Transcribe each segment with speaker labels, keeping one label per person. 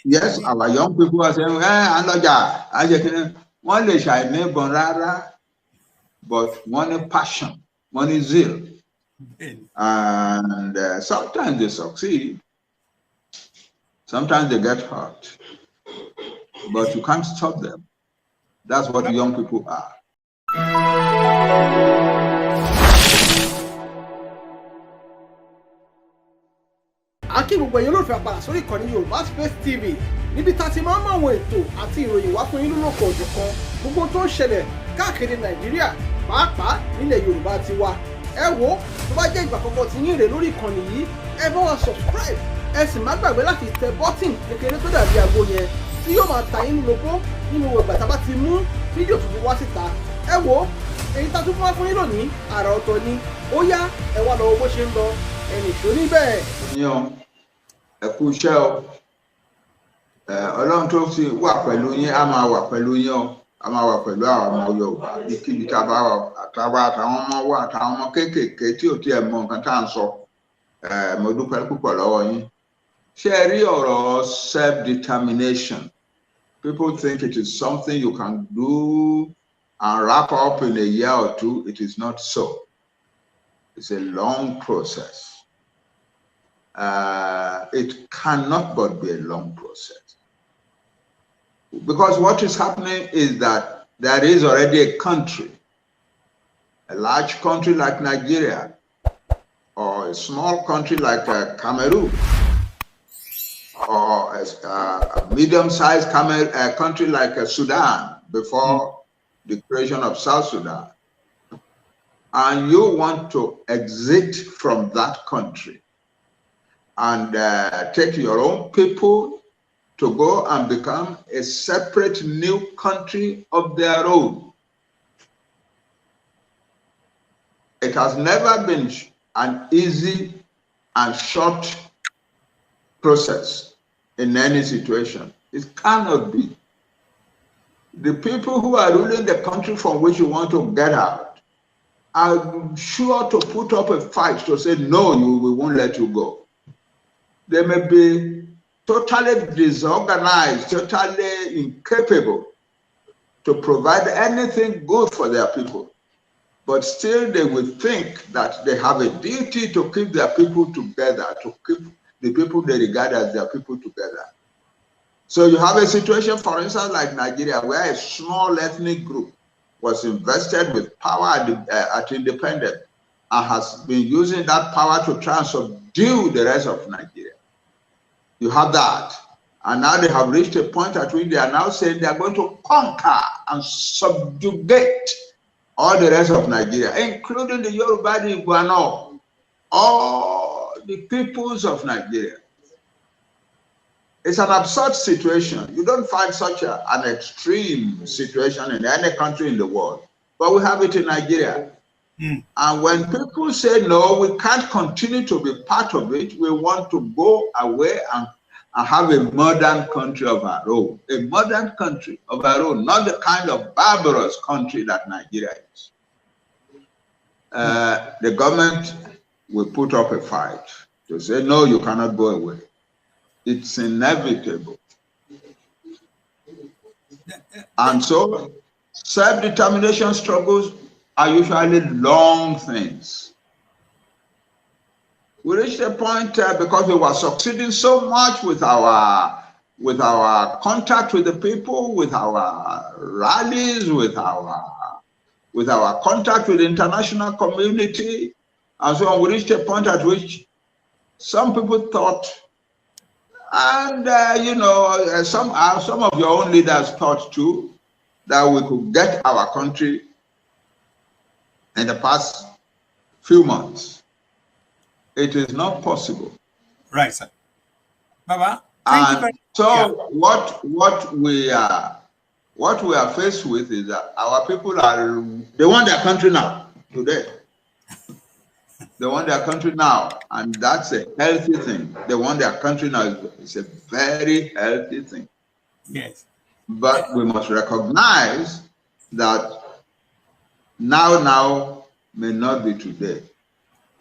Speaker 1: Yes, our young people are saying, one lè ṣàìní ìbọn rárá, but one ní passion, one ní zeal. And sometimes they succeed, sometimes they get hurt, but you can't stop them. That's what young people are.
Speaker 2: Akí gbogbo ẹ̀yin olóòfẹ́ àpàdà sórí ìkànnì Yorùbá Space TV níbi tá a ti máa ń mọ àwọn ètò àti ìròyìn wá fún yín lólókọ̀ òjọ̀kan gbogbo tó ń ṣẹlẹ̀ káàkiri Nàìjíríà pàápàá nílẹ̀ Yorùbá ti wa. Ẹ wo tó bá jẹ́ ìgbà àkọ́kọ́ tí yín rè lórí ìkànnì yìí ẹ bá wa subscribe ẹ sì má gbàgbé láti tẹ bọ́tìn kékeré tó dàbí aago yẹn tí yóò máa ta yín lóko nínú ìgbà tá a bá ti mú fídíò tuntun wá síta. Ẹ wo èyí tá a tún fún wa fún yín lónìí àrà ọ̀tọ̀ ni ó yá ẹ wá lọ bó ṣe ń lọ ẹnì ṣó níbẹ̀.
Speaker 1: Ẹ kú iṣẹ́ o, Ọlọ́run tó ti wà pẹ̀lú yín á máa wà pẹ̀lú yín o, á máa wà pẹ̀lú àwọn ọmọ Yorùbá níbi tá a bá wà àtàwọn ọmọ wa àtàwọn ọmọ kéékèèké tí ò tiẹ̀ mọ nǹkan tá à ń sọ. Mo dúpẹ́ púpọ̀ lọ́wọ́ yín. Ṣé ẹ rí ọ̀rọ̀ self-determination? People think it is something you can do and wrap up in a year or two. It is not so. It's a long process. It cannot but be a long process. Because what is happening is that there is already a country, a large country like Nigeria, or a small country like Cameroon, or a medium-sized country like Sudan before the creation of South Sudan. And you want to exit from that country and take your own people to go and become a separate new country of their own. It has never been an easy and short process in any situation. It cannot be. The people who are ruling the country from which you want to get out are sure to put up a fight to say, no, we won't let you go. They may be totally disorganized, totally incapable to provide anything good for their people. But still they will think that they have a duty to keep their people together, to keep the people they regard as their people together. So you have a situation, for instance, like Nigeria, where a small ethnic group was invested with power at independence and has been using that power to try and subdue the rest of Nigeria. You have that. And now they have reached a point at which they are now saying they are going to conquer and subjugate all the rest of Nigeria, including the Yoruba, the Igbo, all the peoples of Nigeria. It's an absurd situation. You don't find such an extreme situation in any country in the world, but we have it in Nigeria. And when people say, no, we can't continue to be part of it, we want to go away and have a modern country of our own, a modern country of our own, not the kind of barbarous country that Nigeria is. The government will put up a fight to say, no, you cannot go away. It's inevitable. And so self-determination struggles are usually long things. We reached a point because we were succeeding so much with our contact with the people, with our rallies, with our contact with the international community, and so on. We reached a point at which some people thought, and you know, some of your own leaders thought too, that we could get our country in the past few months. It is not possible.
Speaker 3: Right, sir. Baba,
Speaker 1: and so what we are faced with is that our people they want their country now, today. They want their country now, and that's a healthy thing. They want their country now. It's a very healthy thing.
Speaker 3: Yes.
Speaker 1: But we must recognize that now may not be today.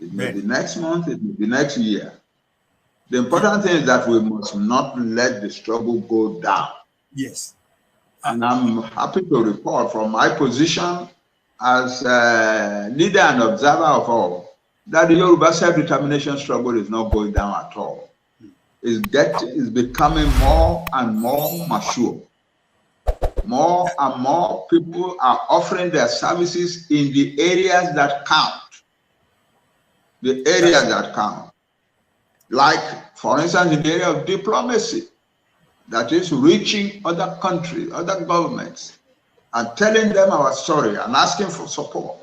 Speaker 1: It may be next month, it may be next year. The important thing is that we must not let the struggle go down.
Speaker 3: Yes.
Speaker 1: And I'm happy to report from my position as a leader and observer of all that the Yoruba self-determination struggle is not going down at all. It's becoming more and more mature. More and more people are offering their services in the areas that count. The areas that count. Like, for instance, in the area of diplomacy, that is reaching other countries, other governments, and telling them our story and asking for support.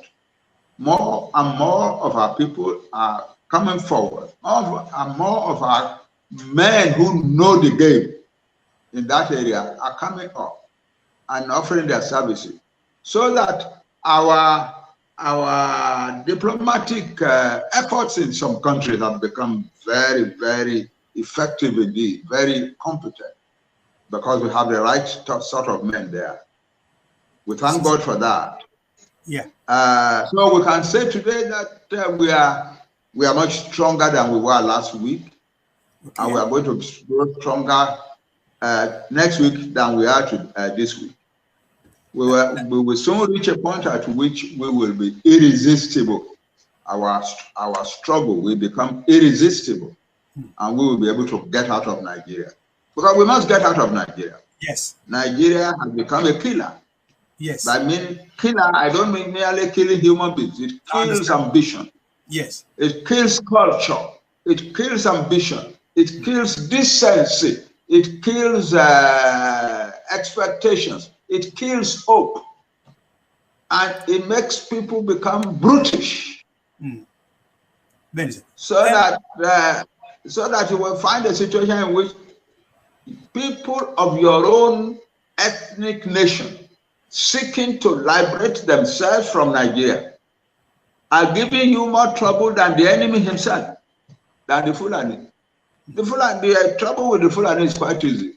Speaker 1: More and more of our people are coming forward. More and more of our men who know the game in that area are coming up and offering their services, so that our diplomatic efforts in some countries have become very, very effective indeed, very competent, because we have the right sort of men there. We thank God for that.
Speaker 3: Yeah.
Speaker 1: So we can say today that we are much stronger than we were last week, okay. And we are going to grow stronger next week than we are this week. We will soon reach a point at which we will be irresistible. Our struggle will become irresistible, and we will be able to get out of Nigeria. Because we must get out of Nigeria.
Speaker 3: Yes.
Speaker 1: Nigeria has become a killer.
Speaker 3: Yes.
Speaker 1: I mean killer, I don't mean merely killing human beings. It kills ambition.
Speaker 3: Yes.
Speaker 1: It kills culture. It kills ambition. It kills decency. It kills expectations. It kills hope. And it makes people become brutish. So that you will find a situation in which people of your own ethnic nation seeking to liberate themselves from Nigeria are giving you more trouble than the enemy himself, than the Fulani. The trouble with the Fulani is quite easy.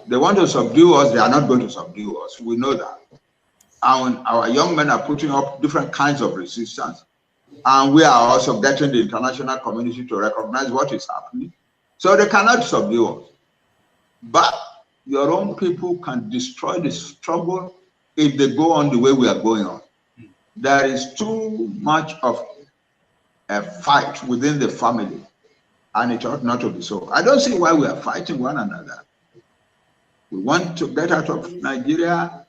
Speaker 1: They want to subdue us. They are not going to subdue us. We know that. And our young men are putting up different kinds of resistance. And we are also getting the international community to recognize what is happening. So they cannot subdue us. But your own people can destroy the struggle if they go on the way we are going on. There is too much of a fight within the family, and it ought not to be so. I don't see why we are fighting one another. We want to get out of Nigeria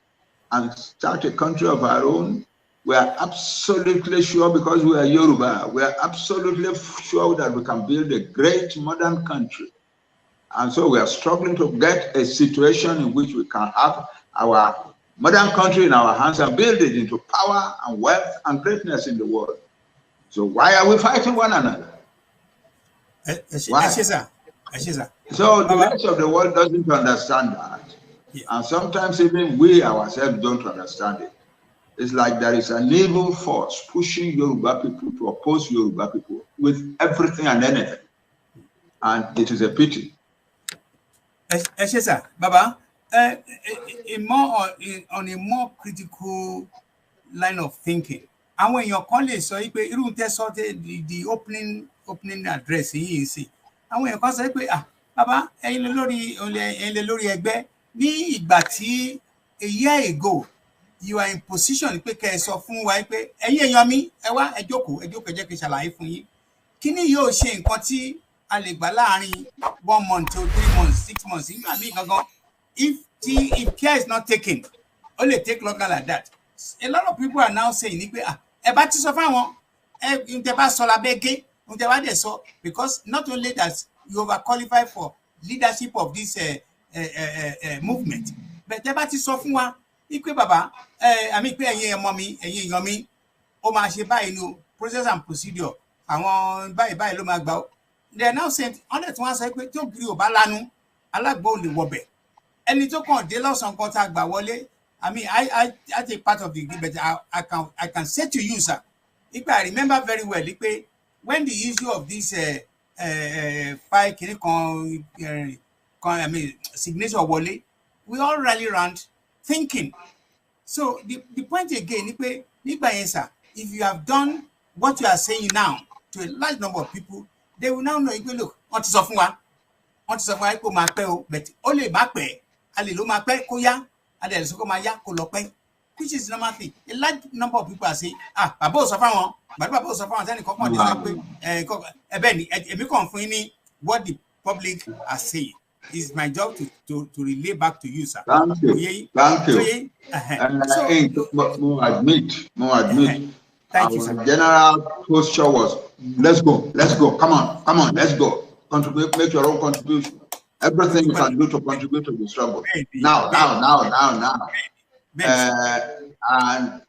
Speaker 1: and start a country of our own. We are absolutely sure, because we are Yoruba, we are absolutely sure that we can build a great modern country. And so we are struggling to get a situation in which we can have our modern country in our hands and build it into power and wealth and greatness in the world. So why are we fighting one another? Why? So the rest of the world doesn't understand that. Yeah. And sometimes even we ourselves don't understand it. It's like there is an evil force pushing Yoruba people to oppose Yoruba people with everything and anything. And it is a pity.
Speaker 3: Baba, on a more critical line of thinking, and when your colleagues so the opening address yìí sí, àwọn èèyàn kan sọ pé baba ẹ̀yin lórí ẹgbẹ́ ní ìgbà tí a year ago you are in position pé kẹ́ ẹ sọ fún wa pé ẹ̀yin èèyàn mi ẹ wá ẹ jókòó ẹ jẹ́ kí n ṣàlàyé fún yín kíní yóò ṣe nǹkan tí a lè gbà láàrin 1 month to 3 months 6 months nígbà míì gangan if care is not taken ó lè take longer like that. A lot of people are now saying ni pé ẹ bá ti sọ fáwọn ẹ tẹ́ bá sọ lábẹ́ gé tẹ́ bá dẹ̀ sọ, because not only that you over qualify for leadership of this movement, but tẹ́ bá ti sọ fún wa pé bàbá àmì pé ẹ̀yin èèyàn mi ó máa ṣe báyìí ní process and procedure àwọn báyìí ló máa gbà ó. They are now saying ọ̀dẹ̀ tí wọ́n sọ pé tí ògiri ò bá lanu alágbó ò lè wọbẹ̀ ẹni tó kàn dé lọ́sàn-án kan tá a gbà wọlé. I mean, I take part of the debate. I can say to you, sir, if I remember very well, when the issue of this signature wọlé, we all rally around thinking. So the point again, sir, if you have done what you are saying now to a large number of people, they will now know, look, what is of one, wọ́n ti sọ fún wa pé ó máa pẹ́ o but ó lè má pẹ́ a lè ló máa pẹ́ kó yá a lè sọ kó máa yá kó lọ pẹ́ which is normal thing. A large number of people are saying bàbá ò sọ fáwọn bàbá ò sọ fáwọn sẹ́ni kọ́kàn ní sọ pé ẹbẹ́ ni èmi kàn fún yín ní what the public are saying. It's my job to relay back to you, sir.
Speaker 1: Thank you. Thank you. More admit.
Speaker 3: Thank you, sir.
Speaker 1: Our general posture was, let's go, come on, let's go. Contribute, make your own contribution. Everything you can do to contribute to the struggle. Now. And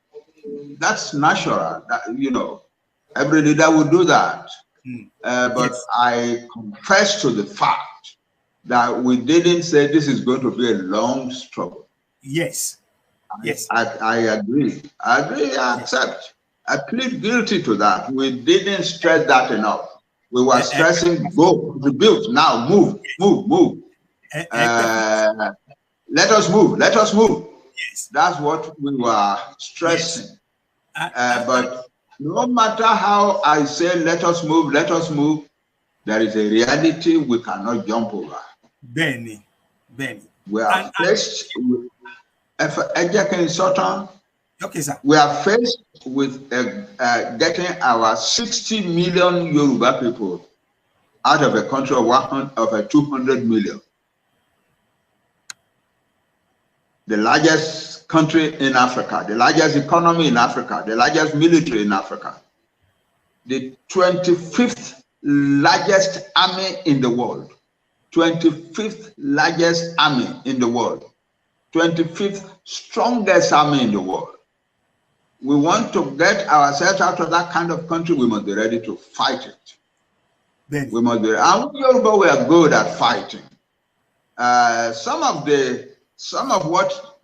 Speaker 1: that's natural. That, every leader will do that. But yes. I confess to the fact that we didn't say this is going to be a long struggle.
Speaker 3: Yes.
Speaker 1: I agree. I accept. I plead guilty to that. We didn't stress that enough. We were stressing, go, contribute, now, move. Let us move. Yes. That's what we were stressing. Yes. But no matter how I say, let us move, there is a reality we cannot jump over.
Speaker 3: Benny.
Speaker 1: We are faced with
Speaker 3: okay, sir.
Speaker 1: We are faced with getting our 60 million Yoruba people out of a country of 200 million. The largest country in Africa, the largest economy in Africa, the largest military in Africa, the 25th largest army in the world, 25th largest army in the world, 25th strongest army in the world. We want to get ourselves out of that kind of country, we must be ready to fight it.
Speaker 3: Then.
Speaker 1: We must be, and Yoruba, we are good at fighting. Some of what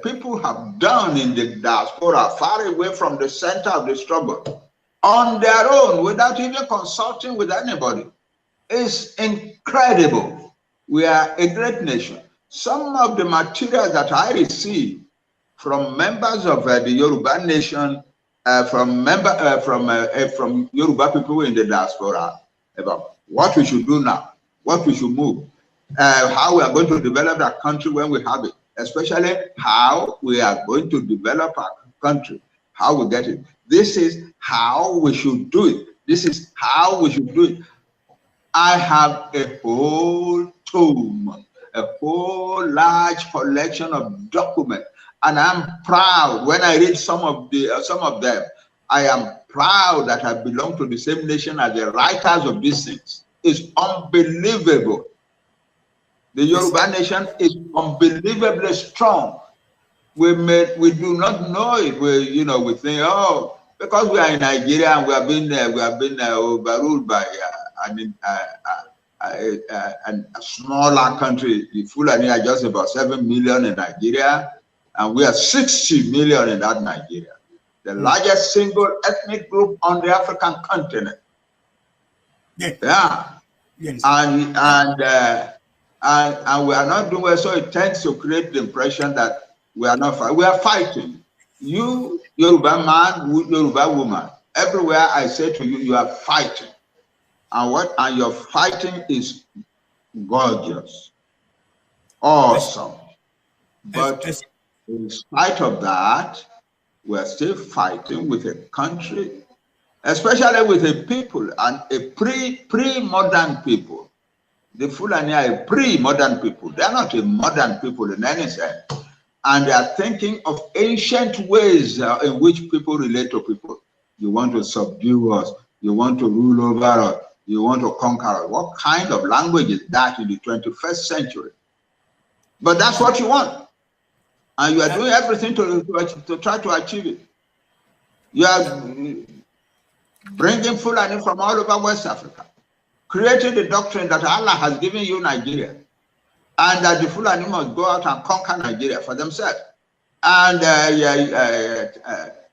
Speaker 1: people have done in the diaspora, far away from the center of the struggle, on their own, without even consulting with anybody, is incredible. We are a great nation. Some of the materials that I receive from members of the Yoruba nation, from Yoruba people in the diaspora, about what we should do now, what we should move, how we are going to develop our country when we have it, especially how we are going to develop our country, how we get it. This is how we should do it. This is how we should do it. I have a whole tome, a whole large collection of documents, and I'm proud when I read some of them. I am proud that I belong to the same nation as the writers of these things. It's unbelievable. The Yoruba nation is unbelievably strong. We do not know it. We think, oh, because we are in Nigeria and we have been overruled by a smaller country. The Fulani are just about 7 million in Nigeria, and we are 60 million in that Nigeria, the largest single ethnic group on the African continent. Yeah. Yes. And we are not doing well, so it tends to create the impression that we are not fighting. We are fighting. You, Yoruba man, Yoruba woman, everywhere I say to you, you are fighting. And your fighting is gorgeous, awesome. But in spite of that, we are still fighting with a country, especially with a people, and a pre-modern people. The Fulani are a pre-modern people. They are not a modern people in any sense. And they are thinking of ancient ways in which people relate to people. You want to subdue us. You want to rule over us. You want to conquer us. What kind of language is that in the 21st century? But that's what you want. And you are doing everything to try to achieve it. You are bringing Fulani from all over West Africa, creating the doctrine that Allah has given you Nigeria, and that the Fulani must go out and conquer Nigeria for themselves, and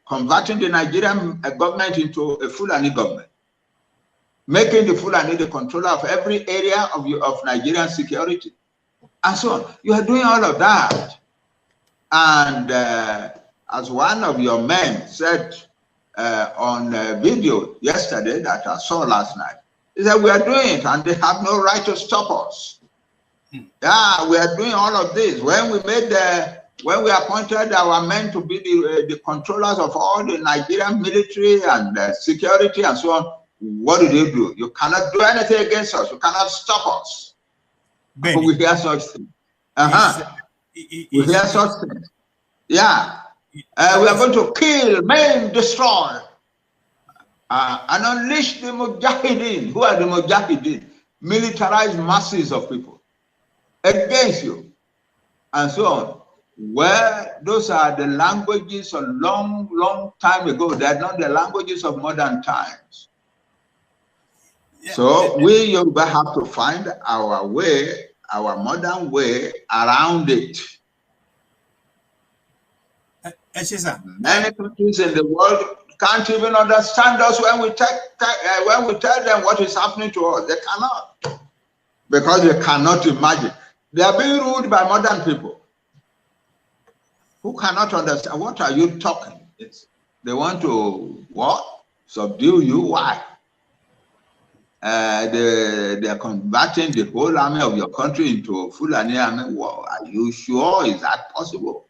Speaker 1: converting the Nigerian government into a Fulani government, making the Fulani the controller of every area of Nigerian security, and so on. You are doing all of that. And as one of your men said on video yesterday that I saw last night, he said, we are doing it and they have no right to stop us. Yeah, we are doing all of this. When we appointed our men to be the controllers of all the Nigerian military and security and so on, what did they do? You cannot do anything against us. You cannot stop us. We hear such things. We hear such things. Yeah. We are going to kill, maim, destroy, and unleash the Mujahideen. Who are the Mujahideen? Militarized masses of people against you, and so on. Where those are the languages a long, long time ago. They are not the languages of modern times. Yeah. So we Yoruba have to find our way, our modern way around it. Many countries in the world can't even understand us when we tell them what is happening to us. They cannot, because they cannot imagine. They are being ruled by modern people who cannot understand. What are you talking? They want to what? Subdue you? Why? They are converting the whole army of your country into a Fulani army. Well, are you sure? Is that possible?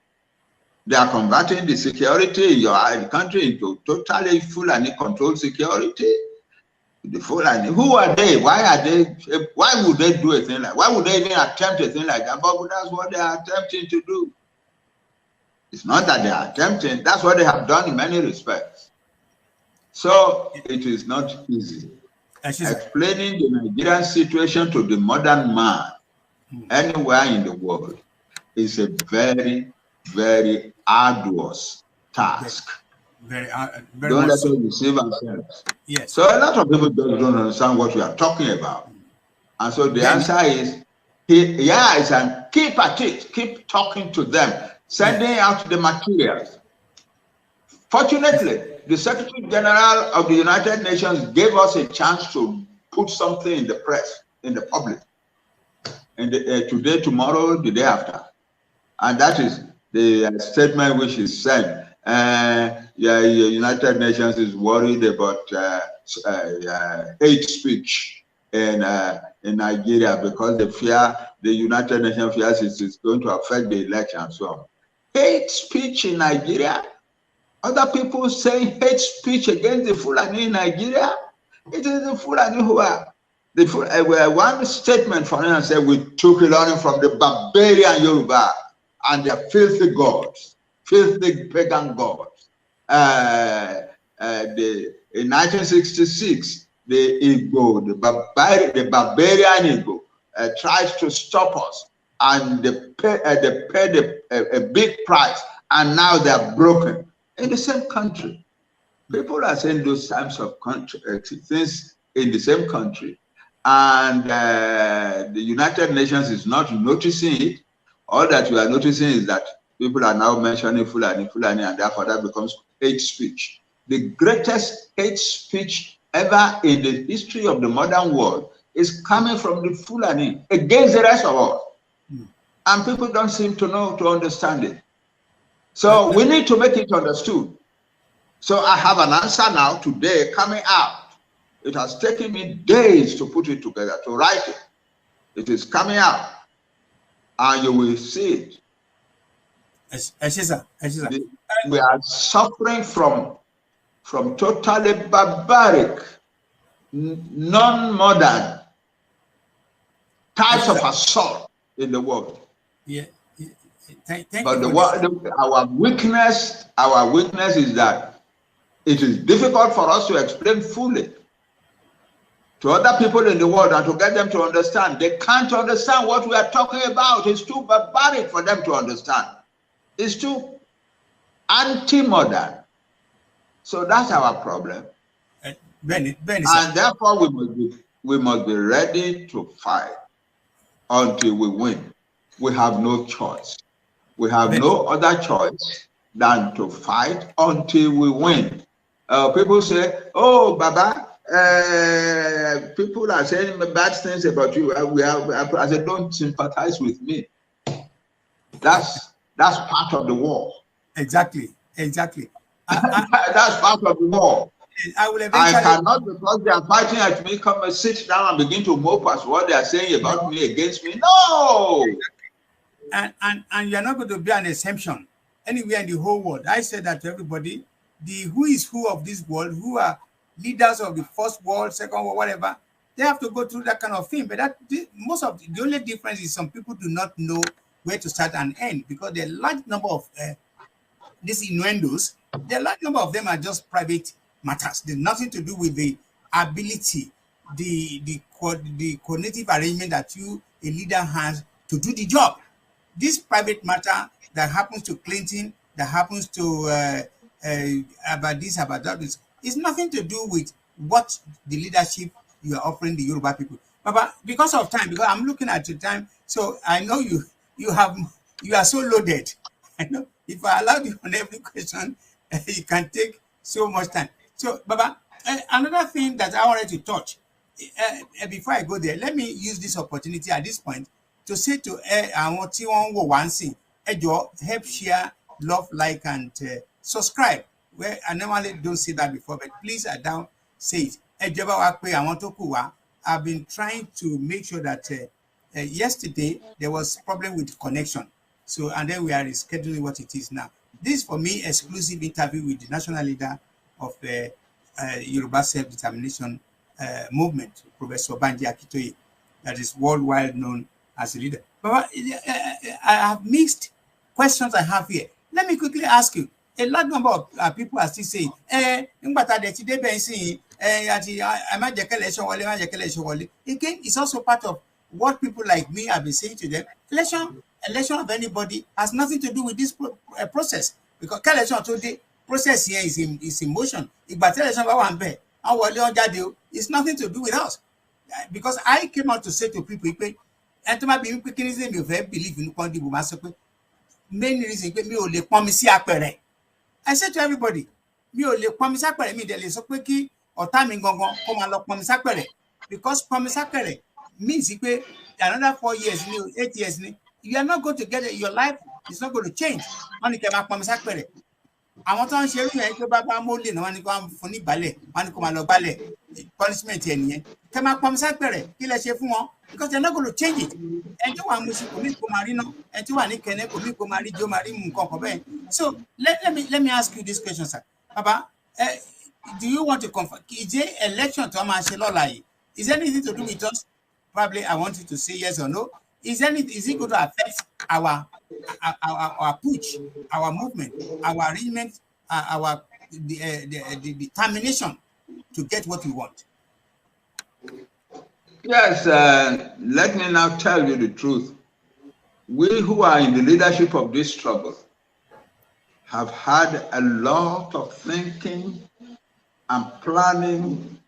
Speaker 1: They are converting the security in your country into totally Fulani controlled security. The Fulani, who are they? Why would they do a thing like? Why would they even attempt a thing like that? But that's what they are attempting to do. It's not that they are attempting. That's what they have done in many respects. So it is not easy. Explaining the Nigerian situation to the modern man anywhere in the world is a very, very arduous task.
Speaker 3: Very
Speaker 1: don't let us deceive ourselves.
Speaker 3: Yes.
Speaker 1: So a lot of people don't understand what we are talking about. And so the answer is, keep at it, keep talking to them, sending out the materials. Fortunately, the Secretary General of the United Nations gave us a chance to put something in the press, in the public, today, tomorrow, the day after. And that is the statement which is said, the United Nations is worried about hate speech in Nigeria because they fear, the United Nations fears it's going to affect the election and so on. Hate speech in Nigeria? Other people saying hate speech against the Fulani in Nigeria? It is the Fulani who are. One statement from them said, we took learning from the barbarian Yoruba and their filthy gods, filthy pagan gods. In 1966, the Igbo, the barbarian Igbo, tried to stop us, and they paid a big price, and now they are broken. In the same country, people are saying those types of things in the same country, and the United Nations is not noticing it. All that we are noticing is that people are now mentioning Fulani, and therefore that becomes hate speech. The greatest hate speech ever in the history of the modern world is coming from the Fulani against the rest of us. And people don't seem to understand it. So we need to make it understood. So I have an answer now today coming out. It has taken me days to put it together, to write it. It is coming out, and you will see it. We are suffering from totally barbaric, non-modern types of assault in the world.
Speaker 3: Yeah.
Speaker 1: But our weakness is that it is difficult for us to explain fully to other people in the world and to get them to understand. They can't understand what we are talking about. It's too barbaric for them to understand. It's too anti-modern. So that's our problem.
Speaker 3: Benny,
Speaker 1: and therefore we must be ready to fight until we win. We have no choice. We have no other choice than to fight until we win. People say, oh, Baba, people are saying bad things about you. I said, don't sympathize with me. That's part of the war.
Speaker 3: Exactly.
Speaker 1: That's part of the war.
Speaker 3: I will
Speaker 1: I
Speaker 3: eventually.
Speaker 1: cannot, because they are fighting at me, come and sit down and begin to mope at what they are saying about me, against me. No!
Speaker 3: And you're not going to be an exemption anywhere in the whole world. I said that to everybody. The who is who of this world, who are leaders of the first world, second world, whatever, they have to go through that kind of thing. But most of the only difference is some people do not know where to start and end, because there are a large number of these innuendos. There are a large number of them are just private matters. There's nothing to do with the ability, the cognitive arrangement that you, a leader, has to do the job. This private matter that happens to Clinton, that happens to about this, about that, is nothing to do with what the leadership you are offering the Yoruba people. But because of time, because I'm looking at the time, so I know you are so loaded. I know if I allow you on every question, you can take so much time. So, Baba, another thing that I wanted to touch before I go there, let me use this opportunity at this point to say to àwọn tí wọ́n ń wò wá ń sìn, ẹ jọ̀ọ́ help share, love, like, and subscribe. Well, I normally don't say that before, but please I now say it. Ẹ jọ̀ọ́ bá wa pé àwọn tó kù wá. I've been trying to make sure that yesterday there was problem with connection. So, and then we are rescheduling what it is now. This for me exclusive interview with the national leader of the Yoruba self-determination movement, Professor Banji Akintoye, that is worldwide known as a leader. But I have mixed questions I have here. Let me quickly ask you. A large number of people are still saying, again, it's also part of what people like me have been saying to them. Election of anybody has nothing to do with this process, because election today process here is in motion. It's nothing to do with us, because I came out to say to people, believe in main reason I said to everybody, because means another 4 years, 8 years, you are not going to get it. Your life is not going to change. I want to share punishment because they're not going to change it. So let me ask you this question, sir. Baba, do you want to confirm? Is there election to is there anything to do with us? Probably I want you to say yes or no. Is it going to affect our push, our movement, our arrangement, the determination to get what we want?
Speaker 1: Yes, let me now tell you the truth. We who are in the leadership of this struggle have had a lot of thinking and planning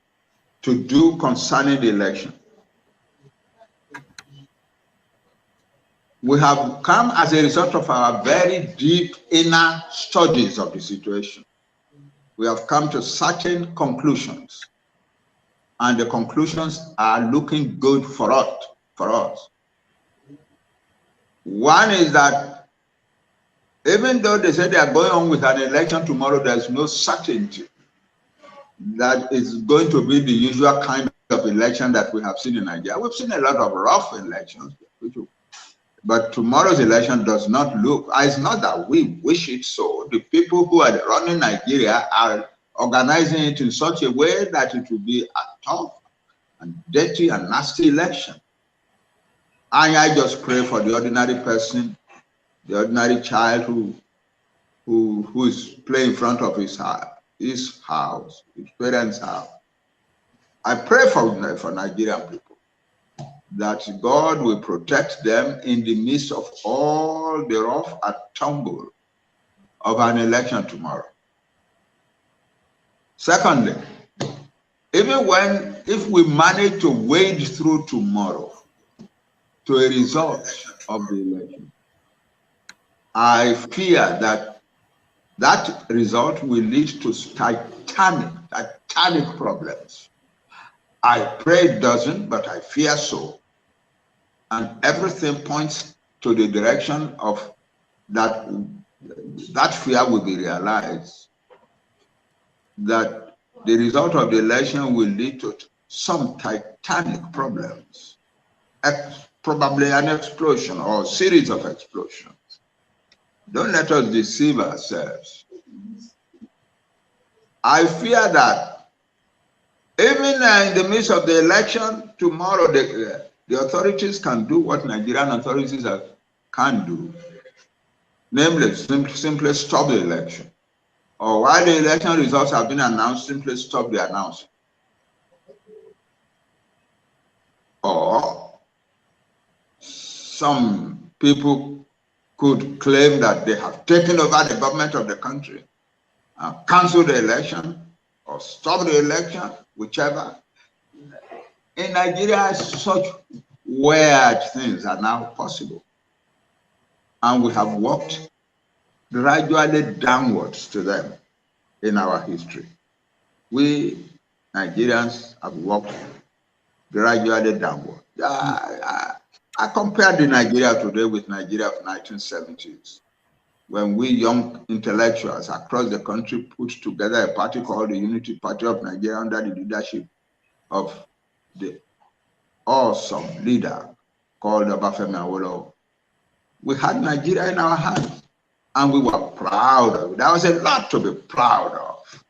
Speaker 1: to do concerning the election. We have come as a result of our very deep inner studies of the situation. We have come to certain conclusions, and the conclusions are looking good for us. One is that even though they say they are going on with an election tomorrow, there's no certainty that it's going to be the usual kind of election that we have seen in Nigeria. We've seen a lot of rough elections, but tomorrow's election does not look, it's not that we wish it so. The people who are running Nigeria are organizing it in such a way that it will be a tough and dirty and nasty election. And I just pray for the ordinary person, the ordinary child who is playing in front of his house, his parents' house. I pray for Nigerian people, that God will protect them in the midst of all the rough and tumble of an election tomorrow. Secondly, if we manage to wade through tomorrow to a result of the election, I fear that result will lead to titanic problems. I pray it doesn't, but I fear so. And everything points to the direction of that fear will be realized, that the result of the election will lead to some titanic problems, probably an explosion or a series of explosions. Don't let us deceive ourselves. I fear that even in the midst of the election, tomorrow the authorities can do what Nigerian authorities can do, namely simply stop the election. Or while the election results have been announced, simply stop the announcement. Or some people could claim that they have taken over the government of the country and cancel the election or stop the election, whichever. In Nigeria, such weird things are now possible. And we have walked gradually downwards to them in our history. We Nigerians have walked gradually downward. I compared the Nigeria today with Nigeria of 1970s, when we young intellectuals across the country put together a party called the Unity Party of Nigeria under the leadership of the awesome leader called Obafemi Awolowo. We had Nigeria in our hands, and we were proud of it. There was a lot to be proud of.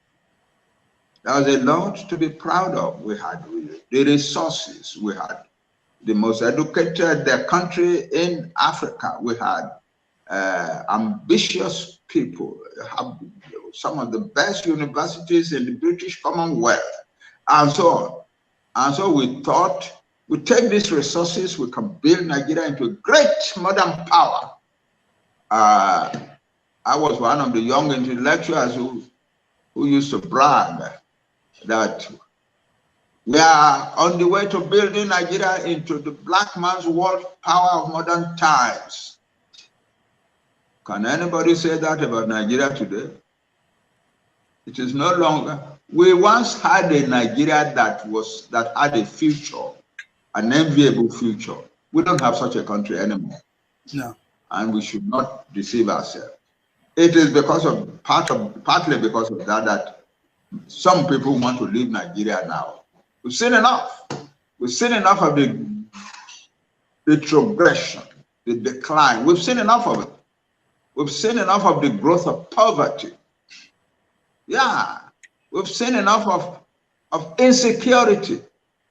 Speaker 1: There was a lot to be proud of. We had the resources. We had the most educated country in Africa. We had ambitious people, have some of the best universities in the British Commonwealth, and so on. And so we thought, we take these resources, we can build Nigeria into a great modern power. I was one of the young intellectuals who used to brag that we are on the way to building Nigeria into the black man's world power of modern times. Can anybody say that about Nigeria today? It is no longer. We once had a Nigeria that had a future, an enviable future. We don't have such a country anymore.
Speaker 3: No.
Speaker 1: And we should not deceive ourselves. It is partly because of that some people want to leave Nigeria now. We've seen enough. We've seen enough of the retrogression, the decline. We've seen enough of it. We've seen enough of the growth of poverty. Yeah, we've seen enough of insecurity.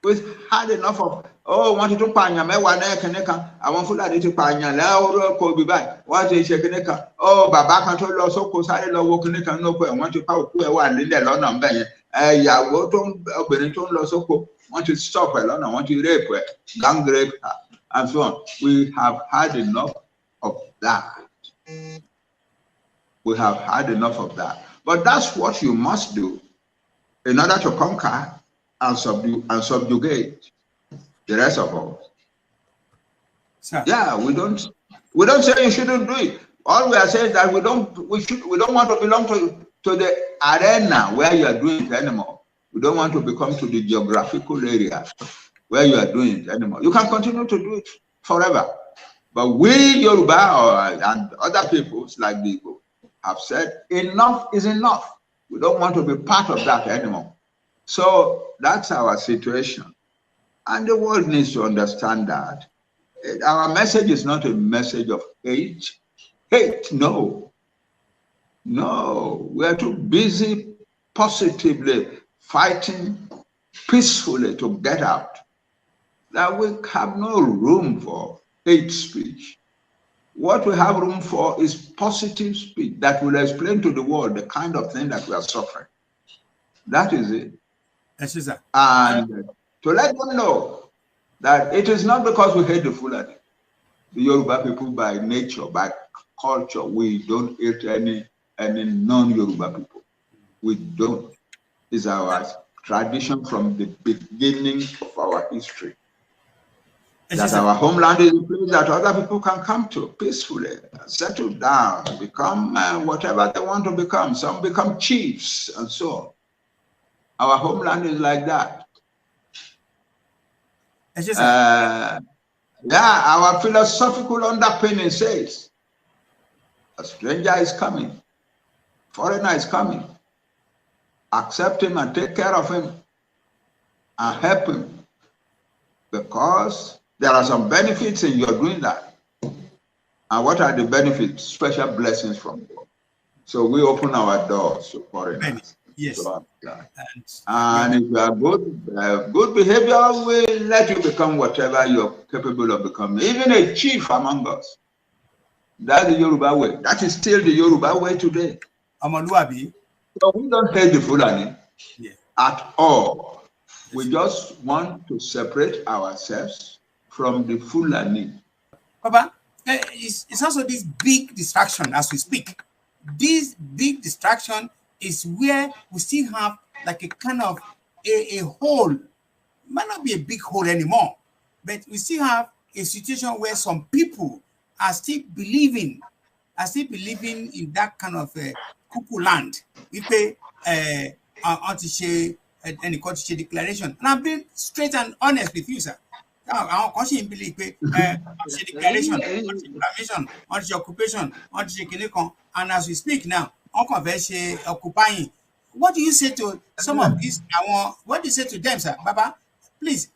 Speaker 1: We've had enough of, oh, wanted to panya me wane keneka. I want Fulani to panya la oro ko bibai. What is keneka? Oh, baba kan to lo so ko sare lo wo keneka no ko. I want to pa ku e wa nle lo na mbe yen. Ya wo to obìnrin to lo so ko. Want to stop her lo na, want to rape her, gang rape her, and so on. We have had enough of that. We have had enough of that. But that's what you must do in order to conquer and subjugate the rest of us.
Speaker 3: Sir.
Speaker 1: Yeah, we don't say you shouldn't do it. All we are saying is that we don't want to belong to the arena where you are doing it anymore. We don't want to become to the geographical area where you are doing it anymore. You can continue to do it forever. But we Yoruba and other peoples like the Igbo have said enough is enough. We don't want to be part of that anymore. So that's our situation. And the world needs to understand that. Our message is not a message of hate. Hate, no. No, we are too busy positively fighting peacefully to get out. That we have no room for hate speech. What we have room for is positive speech that will explain to the world the kind of thing that we are suffering. That is it.
Speaker 3: Yes, sir.
Speaker 1: And to let them know that it is not because we hate the Fulani. The Yoruba people by nature, by culture, we don't hate any non-Yoruba people. We don't. It's our tradition from the beginning of our history. That our homeland is a place that other people can come to peacefully, settle down, become whatever they want to become. Some become chiefs and so on. Our homeland is like that. Yeah, our philosophical underpinning says, a stranger is coming, foreigner is coming. accept him and take care of him and help him, because there are some benefits in your doing that. And what are the benefits? Special blessings from God. So we open our doors to foreigners.
Speaker 3: Yes.
Speaker 1: So, and if you are good behavior, will let you become whatever you're capable of becoming, even a chief among us. That's the Yoruba way. That is still the Yoruba way today. So we don't hate the Fulani at all. We just want to separate ourselves from the Fulani.
Speaker 3: Papa, it's also this big distraction as we speak. This big distraction is where we still have like a kind of a hole. Might not be a big hole anymore, but we still have a situation where some people are still believing in that kind of cuckoo land. We pay anti-share declaration. And I'm being straight and honest with you, sir. Our conscience believe declaration, anti-inflammation, anti-occupation, anti-kinikon, and as we speak now, occupying. What do you say to some of these? What do you say to them, sir? Baba, please.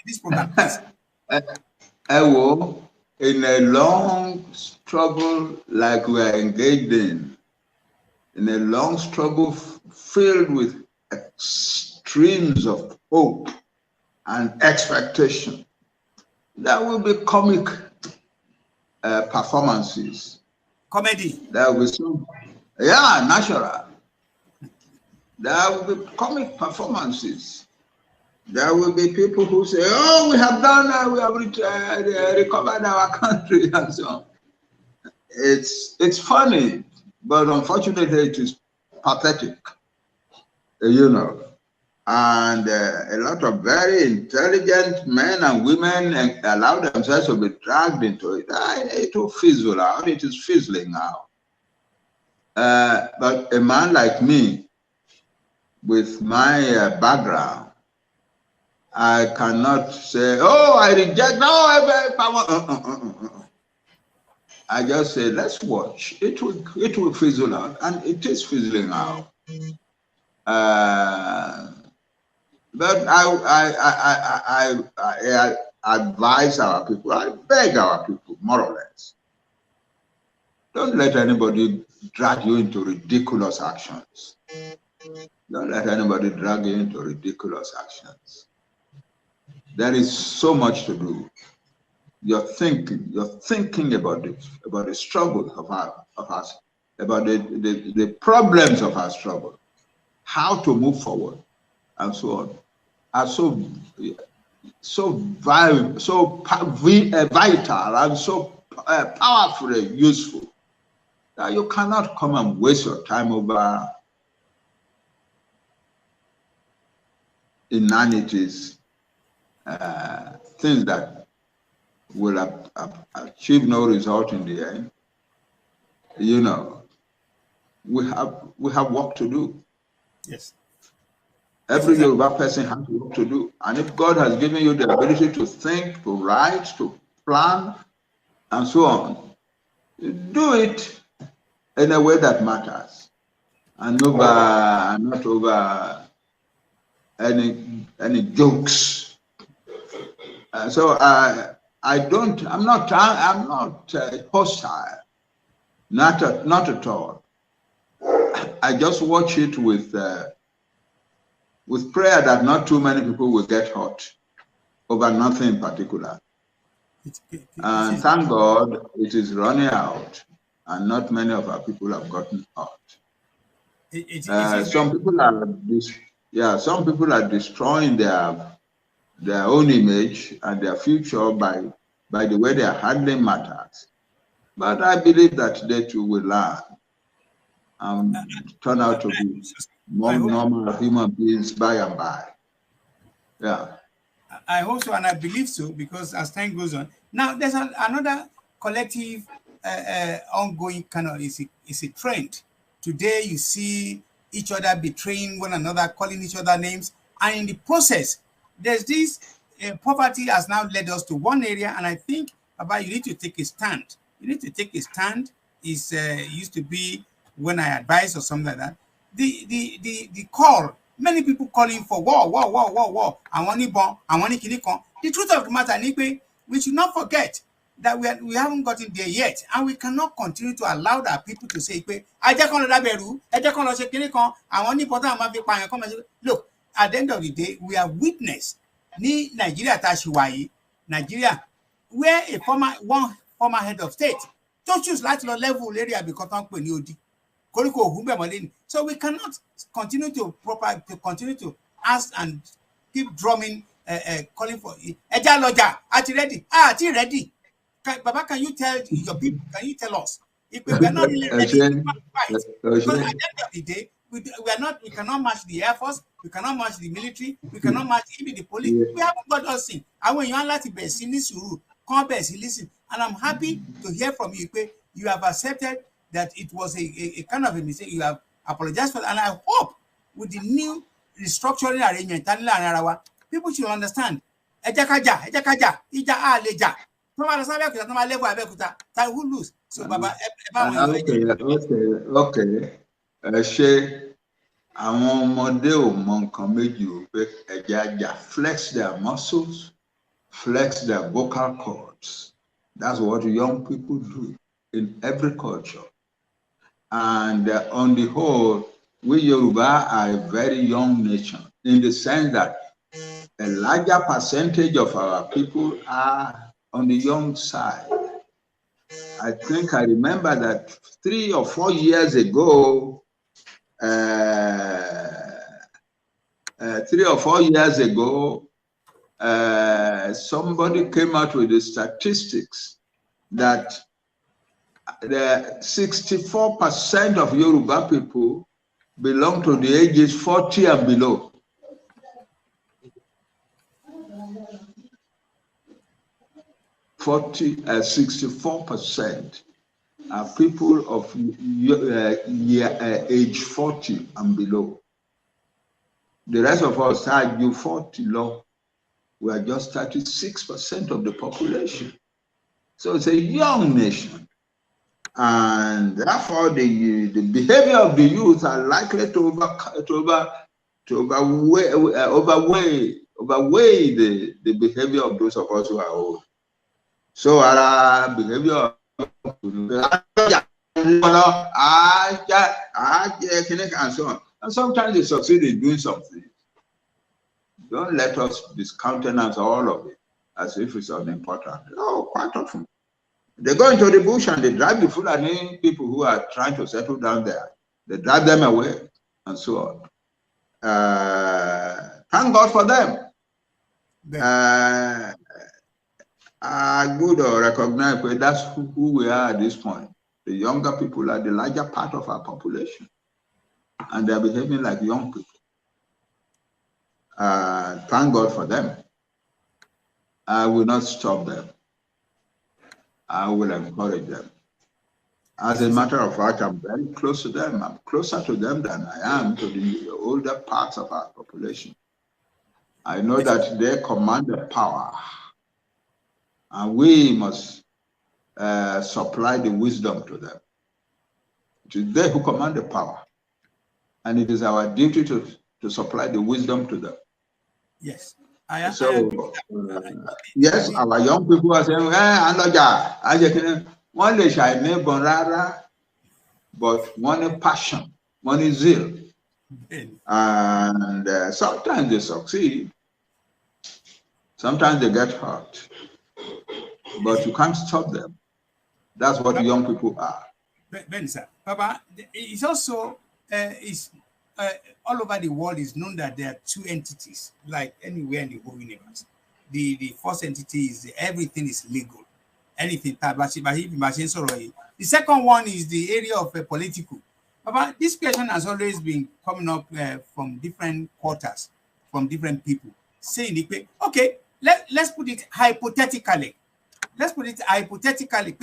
Speaker 3: This program, please.
Speaker 1: In a long struggle like we are engaged in a long struggle filled with extremes of hope and expectation, there will be comic performances.
Speaker 3: Comedy.
Speaker 1: There will be some, natural. There will be comic performances. There will be people who say, "Oh, we have done, we have recovered our country," and so on. It's funny, but unfortunately, it is pathetic. And a lot of very intelligent men and women allow themselves to be dragged into it. It will fizzle out. It is fizzling out. But a man like me, with my background, I cannot say, "Oh, I reject." No, I just say, let's watch. It will fizzle out, and it is fizzling out. But I advise our people, I beg our people, more or less, don't let anybody drag you into ridiculous actions. Don't let anybody drag you into ridiculous actions. There is so much to do. You're thinking about the struggle of us, about the problems of our struggle, how to move forward, and so on, are so vital and so powerfully useful that you cannot come and waste your time over inanities, things that will achieve no result in the end. We have work to do.
Speaker 3: Yes.
Speaker 1: Every Yoruba person has work to do. And if God has given you the ability to think, to write, to plan, and so on, do it in a way that matters, and not over any jokes. So I'm not hostile, not at all. I just watch it with prayer that not too many people will get hurt over nothing in particular. And thank God it is running out, and not many of our people have gotten hurt. Some people are destroying their own image and their future by the way they are handling matters. But I believe that they too will learn and turn out to be more normal human beings by and by. Yeah.
Speaker 3: I hope so, and I believe so, because as time goes on, now there's another collective ongoing kind of is a trend. Today you see each other betraying one another, calling each other names, and in the process, there's this poverty has now led us to one area, and I think, Baba, you need to take a stand. You need to take a stand is used to be when I advise or something like that. The call, many people calling for war. I want it bomb, I want it kill. The truth of the matter, we should not forget that we haven't gotten there yet, and we cannot continue to allow our people to say, look, at the end of the day, we are witness ní Nigeria tá a ṣì wà yìí, Nigeria, where one former head of state tó choose láti lọ level area because tán pè ní odi koríko òhún bẹ̀ mọ́lé ni. So we cannot continue to continue to ask and keep drumming, calling for ẹja lọ́jà àti ready. Baba, can you tell your people, can you tell us if we are not really ready to fight? Because at the end of the day, we cannot match the Air Force, we cannot match the military, we cannot match even the police. We haven't got us in. And when you are láti bẹ̀rẹ̀ sí ní sùúrù, come bẹ̀rẹ̀ sí listen. And I'm happy to hear from you, you have accepted that it was a kind of a mistake. You have apologized for that. And I hope with the new restructuring arrangement, people should understand. Ija aleja. Who lose? So, Baba,
Speaker 1: okay. Ṣé àwọn ọmọdé ò mọ nǹkan méjì ò pé ẹja flex their muscles, flex their vocal cords. That's what young people do in every culture. And on the whole, we Yoruba are a very young nation in the sense that a larger percentage of our people are on the young side. I think I remember that 3 or 4 years ago, 3 or 4 years ago, somebody came out with the statistics that the 64% of Yoruba people belong to the ages 40 and below. 64% are people of age 40 and below. The rest of us are you 40 low. We are just 36% of the population. So it's a young nation. And therefore the behavior of the youth are likely to overweigh the behavior of those of us who are old. So our behavior and so on. And sometimes they succeed in doing something. Don't let us discountenance all of it as if it's unimportant. No, quite often. They go into the bush and they drive the Fulani people who are trying to settle down there. They drive them away and so on. Thank God for them. I would recognize that that's who we are at this point. The younger people are the larger part of our population, and they're behaving like young people. Thank God for them. I will not stop them. I will encourage them. As a matter of fact, I'm very close to them. I'm closer to them than I am to the older parts of our population. I know that they command the power, and we must supply the wisdom to them. It is they who command the power, and it is our duty to supply the wisdom to them.
Speaker 3: Yes.
Speaker 1: Yes, our young people are saying, one day I never rara, but one passion, one zeal. And sometimes they succeed, sometimes they get hurt, but you can't stop them. That's what young people are.
Speaker 3: Ben, sir, Papa, it's also all over the world is known that there are two entities, like anywhere in the whole universe. The first entity is everything is legal. Anything. The second one is the area of political. Papa, this question has always been coming up from different quarters, from different people, saying, okay, let's put it hypothetically. Let's put it hypothetically.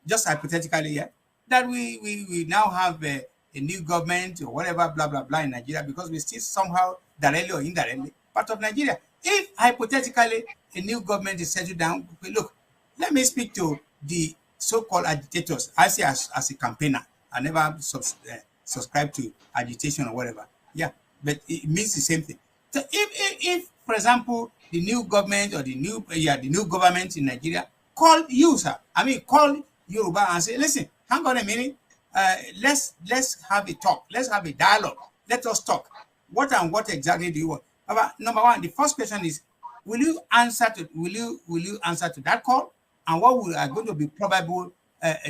Speaker 3: Just hypothetically, yeah, that we now have a new government or whatever, blah, blah, blah in Nigeria, because we still somehow, directly or indirectly, part of Nigeria. If hypothetically a new government is settled down, look, let me speak to the so-called agitators. I say as a campaigner, I never subscribe to agitation or whatever. Yeah, but it means the same thing. So if for example, the new government or the new government in Nigeria call you, sir, call Yoruba and say, listen, hang on a minute, let's have a talk, let's have a dialogue, let us talk. What exactly do you want? Number one, the first question is, will you answer to that call? And what are going to be probable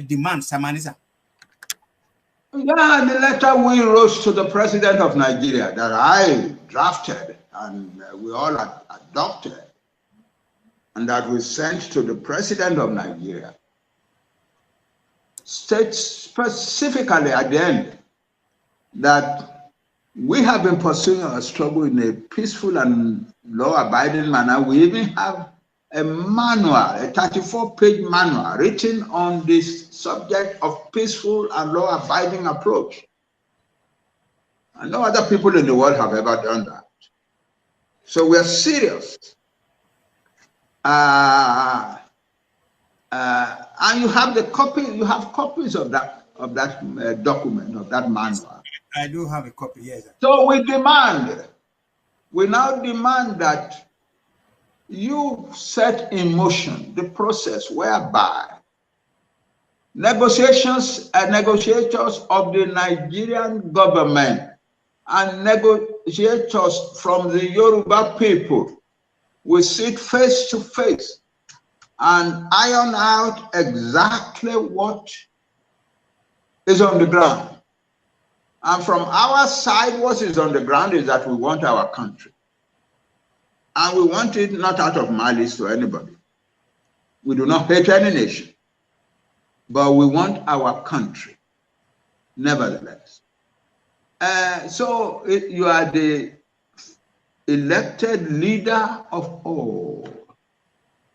Speaker 3: demands, Samanisa?
Speaker 1: Yeah, the letter we wrote to the president of Nigeria that I drafted and we all adopted, and that we sent to the president of Nigeria, states specifically at the end that we have been pursuing our struggle in a peaceful and law-abiding manner. We even have a manual, a 34-page manual written on this subject of peaceful and law-abiding approach. And no other people in the world have ever done that. So we are serious. And you have copies of that document, of that manual.
Speaker 3: I do have a copy, yes.
Speaker 1: So we now demand that you set in motion the process whereby negotiators of the Nigerian government and negotiators from the Yoruba people will sit face to face and iron out exactly what is on the ground. And from our side, what is on the ground is that we want our country. And we want it not out of malice to anybody. We do not hate any nation, but we want our country, nevertheless. So you are the elected leader of all.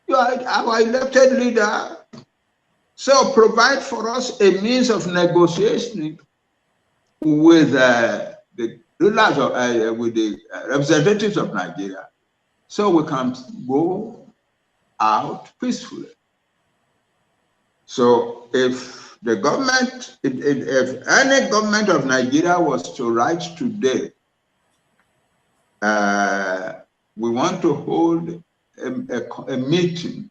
Speaker 1: You are our elected leader. So provide for us a means of negotiation with the rulers of, with the representatives of Nigeria, so we can go out peacefully. So if the government, if any government of Nigeria was to write today, we want to hold a meeting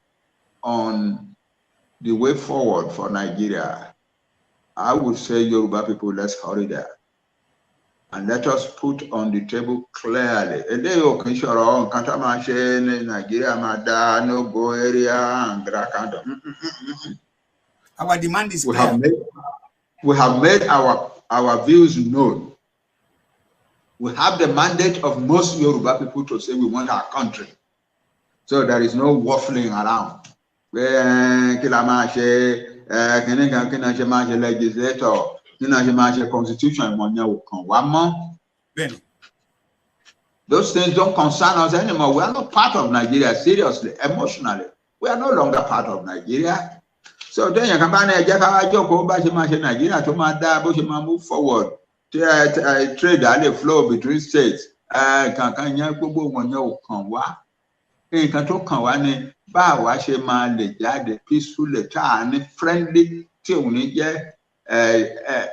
Speaker 1: on the way forward for Nigeria, I would say, Yoruba people, let's hurry there. And let us put on the table clearly. Nigeria, no go area, and
Speaker 3: our demand is clear.
Speaker 1: We have made our views known. We have the mandate of most Yoruba people to say we want our country. So there is no waffling around. Legislator, constitution. Those things don't concern us anymore. We are not part of Nigeria, seriously, emotionally. We are no longer part of Nigeria. So then you can move forward. Trade and flow between states. Peacefully, friendly,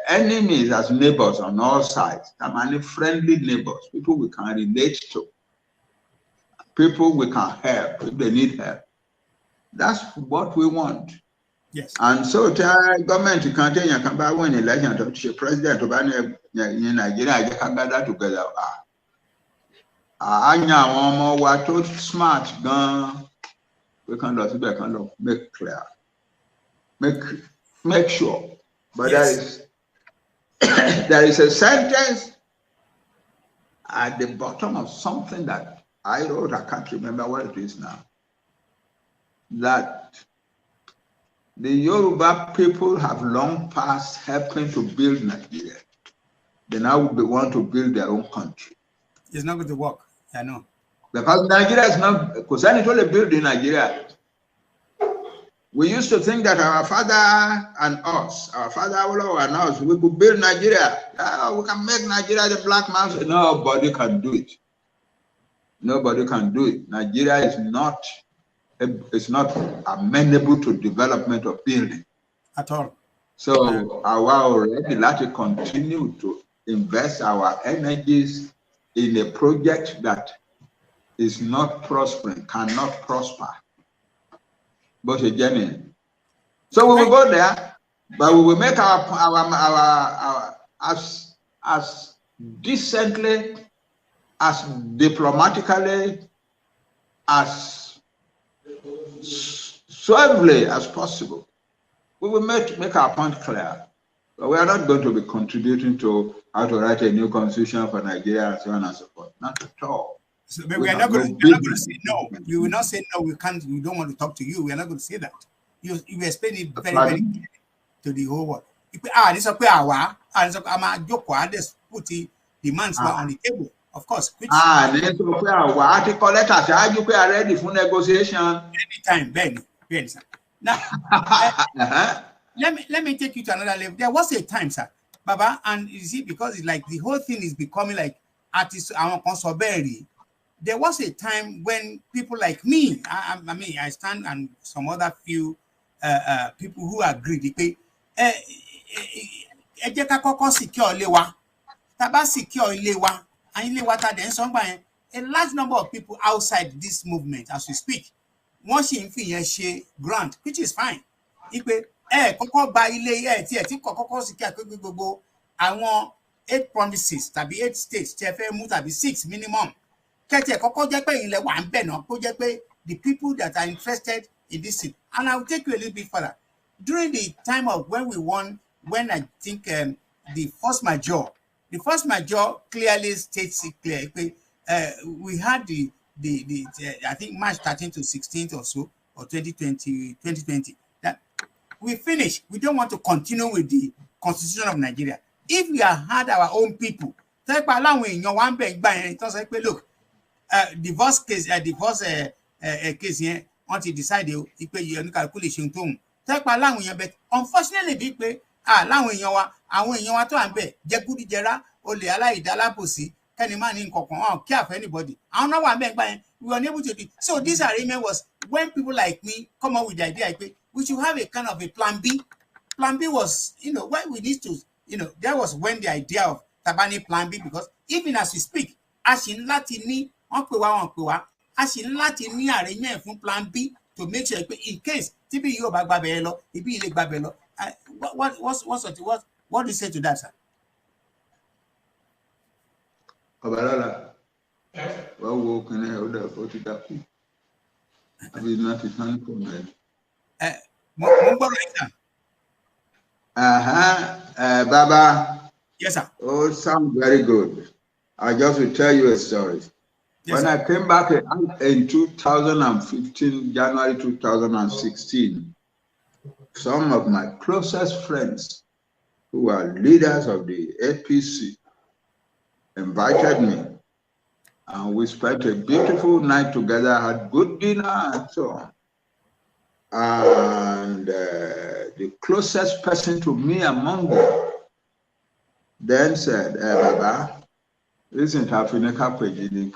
Speaker 1: enemies as neighbors on all sides. Friendly neighbors, people we can relate to, people we can help if they need help. That's what we want.
Speaker 3: Yes.
Speaker 1: And so government can come back when election to president in Nigeria gather together. We're too smart, we can make clear, make sure. But yes, there is a sentence at the bottom of something that I wrote, I can't remember what it is now, that the Yoruba people have long past helping to build Nigeria. They now want to build their own country.
Speaker 3: It's not going to work, I know.
Speaker 1: Because Nigeria is not, because I need to build in Nigeria. We used to think that our father and us, and us, we could build Nigeria. We can make Nigeria the black man's. Nobody can do it. Nobody can do it. Nigeria is not, it's not amenable to development of building.
Speaker 3: At all.
Speaker 1: So our already like to continue to invest our energies in a project that is not prospering, cannot prosper. But a journey. So we will go there, but we will make our as decently, as diplomatically, as suavely as possible. We will make our point clear. But we are not going to be contributing to how to write a new constitution for Nigeria and so on and so forth. Not at all.
Speaker 3: So, but we are not going to say no. We will not say no. We can't. We don't want to talk to you. We are not going to say that. You explain it very clearly to the whole world. This is where this put the demands on the table, of course. Which
Speaker 1: this are ready for negotiation
Speaker 3: anytime, Ben. Now, let me take you to another level. There was a time, sir, Baba, and you see, because it's like the whole thing is becoming like artists. There was a time when people like me, I mean, I stand and some other few people who agree. They pay. A large number of people outside this movement, as we speak, once you grant, which is fine. I want 8 promises, 8 states, 6 minimum. The people that are interested in this thing. And I'll take you a little bit further. During the time of when we won, when I think the first major clearly states it clear. We had the I think March 13th to 16th or so, or 2020, that we finished. We don't want to continue with the Constitution of Nigeria. If we had our own people, look, divorce case, case here, until decide you calculation too. But unfortunately, people care for anybody. I don't know we were unable to do. So this arrangement was when people like me come up with the idea, we should have a kind of a plan B. Plan B was, when we need to, that was when the idea of Tabani plan B, because even as we speak, as in Latin, as in Latin arrangement from plan B to make sure in case TB you back Babelo, Babelo. What do you say to that, sir?
Speaker 1: Well, can I hold up for that? I mean, not a time for me. Baba.
Speaker 3: Yes, sir.
Speaker 1: Oh, sounds very good. I just will tell you a story. Yes, when sir. I came back in 2015, January 2016, some of my closest friends who are leaders of the APC invited me, and we spent a beautiful night together, had good dinner and so on. And the closest person to me among them then said, Baba, isn't happening in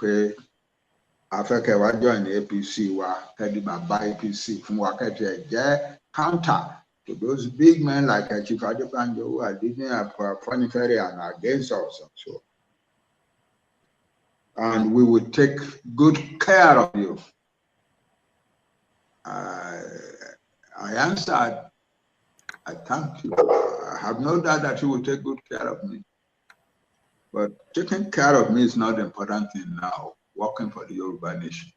Speaker 1: Africa, wa join the APC, wa kedi baba APC, from wakati counter to those big men like Chief Adebanjo who are leading for Prof and against us and so. And we would take good care of you. I answered, I thank you. I have no doubt that you will take good care of me. But taking care of me is not the important thing now, working for the Yoruba nation.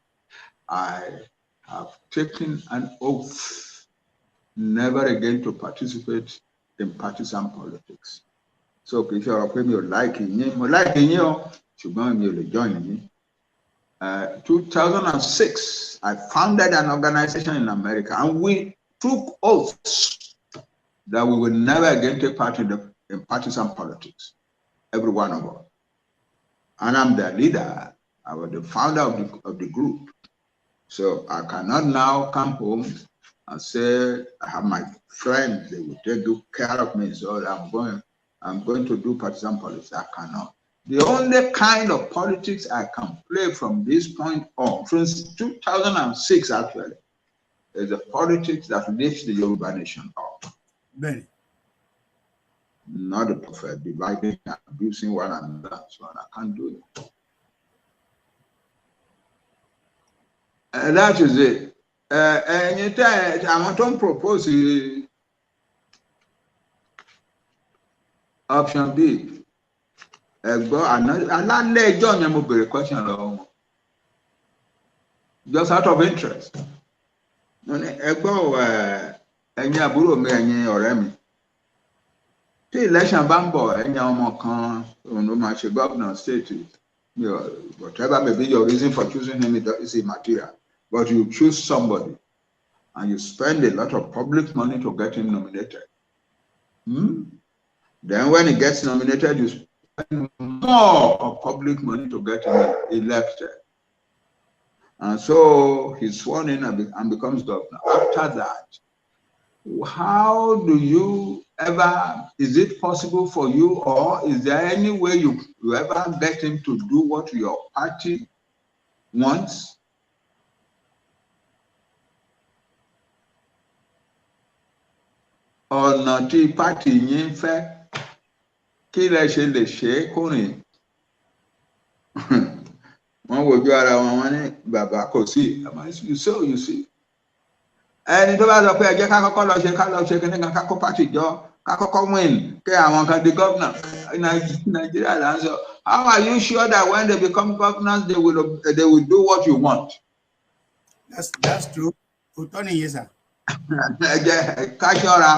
Speaker 1: I have taken an oath never again to participate in partisan politics. So if you're a you liking you, you join me. 2006, I founded an organization in America, and we took oaths that we would never again take part in partisan politics, every one of us. And I'm the leader, I was the founder of the group. So I cannot now come home and say, I have my friends, they will take good care of me, so I'm going to do partisan politics. I cannot. The only kind of politics I can play from this point on, since 2006 actually, is the politics that lifts the Yoruba nation up.
Speaker 3: Benny.
Speaker 1: Not the prophet, dividing and abusing one another, so I can't do it. That is it. Anytime I want to propose option B. Another John Yamubere question just out of interest. Ẹ̀yin àbúrò mi, ẹ̀yin ọ̀rẹ́ mi. Tí election bá ń bọ̀, ẹ̀yin ọmọ kan òun ló máa ṣe governor state. Whatever may be your reason for choosing him, it is immaterial. But you choose somebody and you spend a lot of public money to get him nominated. Then when he gets nominated, you spend more of public money to get him elected. And so he's sworn in and becomes governor. After that, how do you ever, is it possible for you, or is there any way you ever get him to do what your party wants? Ọ̀nà tí party yín fẹ́ kí lẹ ṣe lè ṣe kó rìn? Wọ́n wojú ara wọn, wọ́n ní bàbá kò sí. You see. Ẹni tó bá sọ pé ẹ jẹ́ ká kọ́kọ́ lọ ṣe kí ní kan ká kó party jọ ká kọ́kọ́ win kí àwọn kan di governor. Nigeria là ń sọ. How are you sure that when they become governors they will do what you want?
Speaker 3: That's true. Òótọ́ nìyẹn sà.
Speaker 1: Ẹ jẹ́ ká ṣọ́ra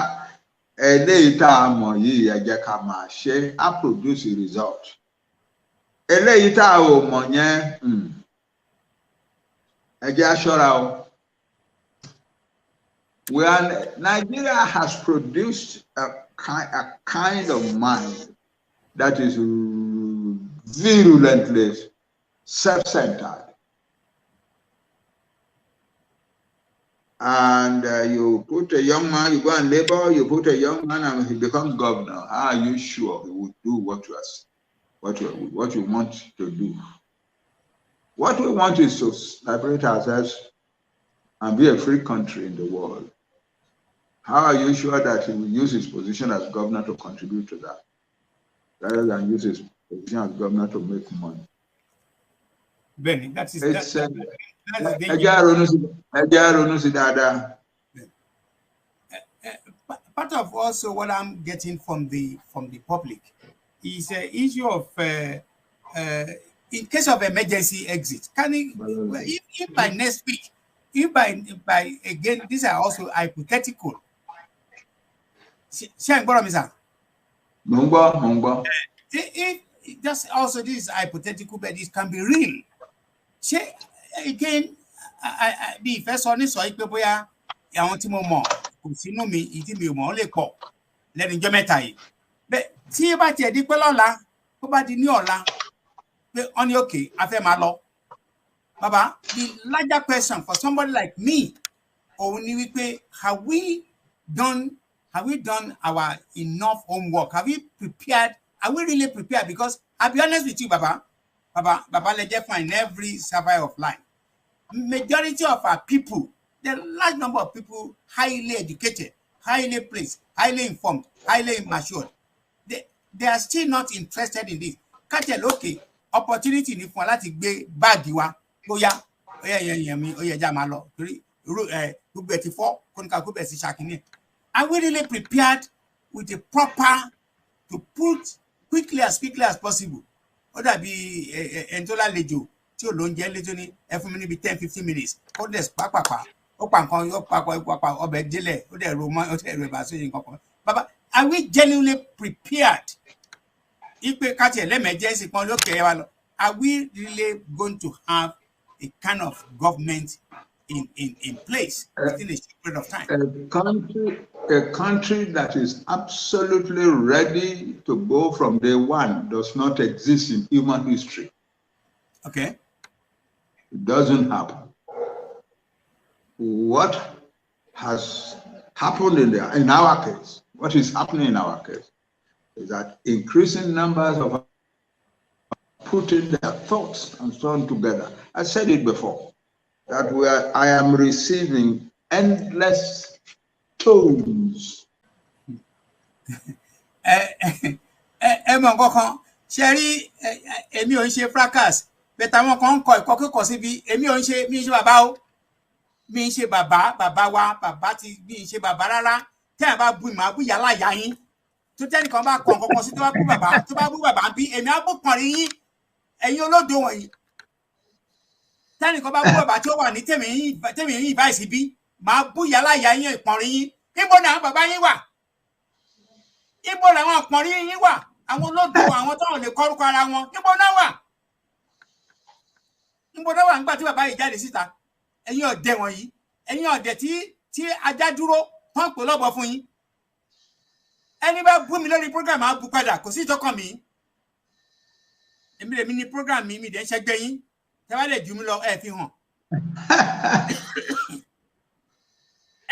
Speaker 1: eléyìí tá a mọ̀ yìí, ẹ jẹ́ ká máa ṣe á produce a result. Eléyìí tá a ò mọ̀ yẹn, ẹ jẹ́ á ṣọ́ra o. Nigeria has produced a kind of mind that is virulently self-centered. And you put a young man, you go and labor, you put a young man and he becomes governor. How are you sure he would do what you want to do? What we want is to separate ourselves and be a free country in the world. How are you sure that he will use his position as governor to contribute to that, rather than use his position as governor to make money?
Speaker 3: Benny, that is part of also what I'm getting from the public is an issue of in case of emergency exit. Can he, if by next week, if by again, these are also hypothetical. If just also this is hypothetical, but it can be real. Again, the first one is so I bóyá àwọn tí mo mọ̀ kò sínú mi ìdí mi ò mọ̀ lè pọ̀ lẹ́nu ọjọ́ mẹ́ta yìí. Bẹ́ẹ̀ tí bá tiẹ̀ di pé lọ́la tó bá di ní ọ̀la pé on okay a fẹ́ máa lọ. Baba, the larger question for somebody like me, òun ni wípé have we done our enough homework? Have we prepared? Are we really prepared? Because I'll be honest with you, Baba, let's just find every survey of life. Majority of our people, the large number of people, highly educated, highly placed, highly informed, highly matured, they are still not interested in this. Catch okay, opportunity ni fún láti gbé báàgì wa, bóyá mi ó yẹ já máa lọ torí gbogbo ẹ̀ ti fọ́ kóníkà gbogbo ẹ̀ sì ṣàkíní. Are we really prepared with the proper to put quickly as possible? Ó dàbí ẹni tó lálejò tí ò ló ń jẹ létò ní ẹ fún mi níbi 10-15 minutes ó dẹ̀ pàápàá ó pa nǹkan yóò papọ̀ ọbẹ̀ délẹ̀ ó dẹ̀ ro mọ́ ó dẹ̀ ro ẹ̀bà sóyè nǹkan kan. Baba, are we genuinely prepared? Ipe káti ẹlẹ́mẹ̀jẹ́sì kan lókè ẹ wa lọ. Are we really going to have a kind of government in place within a short period of time?
Speaker 1: A country that is absolutely ready to go from day one does not exist in human history.
Speaker 3: Okay.
Speaker 1: It doesn't happen. What has happened in our case, what is happening in our case, is that increasing numbers of putting their thoughts and so on together. I said it before, that I am receiving endless tones
Speaker 3: mọ̀ nǹkan kan ṣe rí èmi ò ń ṣe fracas bẹ́ẹ̀ táwọn kan ń kọ ẹ̀kọ́ kíkọ síbi èmi ò ń ṣe mi ń ṣe bàbá o mi ń ṣe bàbá wa bàbá ti mi ń ṣe bàbá rárá tẹ́ ẹ̀ bá bu ìmọ̀ àbú yàrá ìyá yín tó tẹ́nìkan bá kọ̀ nǹkan kan sí tó bá bú bàbá bí èmi á bú kàn rí yín ẹ̀yin olódo wọ̀nyí tẹ́nìkan bá bú bàbá tí ó wà ní tèmi yín ìbáyìí bí màá bú yàrá ìyá yín ìpọ̀nrín yín níbo ni àwọn bàbá yín wà níbo làwọn ìpọ̀nrín yín wà àwọn olódo àwọn táwọn lè kọ́rúkọ ara wọn níbo náà wà nígbà tí bàbá yìí jáde síta ẹ̀yin ọ̀dẹ̀ wọ̀nyí ẹ̀yin ọ̀dẹ̀ tí ajá dúró tán pè lọ́bọ̀ fún yín ẹni bá bú mi lórí program á bú padà kò sí ìtọ́kàn mi èmi lèmi ní program mi dẹ̀ ń ṣẹgbẹ́ yín tẹ́ bá lè jù mí lọ ẹ fi hàn